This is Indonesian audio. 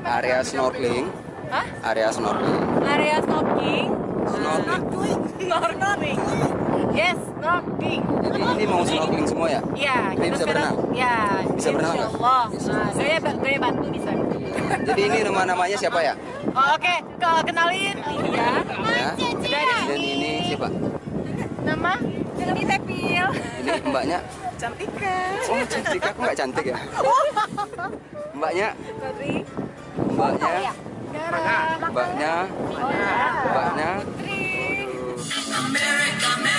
area snorkeling. Hah? Area snorkeling. Area snorkeling. Snorkeling. Snorkeling. Yes, snorkeling. Jadi ini mau snorkeling semua ya? Iya. Ini kita bisa sekarang- berenang? Ya. Bisa berenang nggak? Insyaallah. Nah, gaya bantu bisa. Jadi ini namanya siapa ya? Oh, oke, kenalin. Iya. Ya. Sudah ada Dan ini siapa? nama? Ini Tepil. Ini mbaknya. Cantika. Oh cantik, aku nggak cantik ya? Mbaknya, Sorry. mbaknya, Gara. mbaknya, Oh, ya. mbaknya. Putri. Aduh.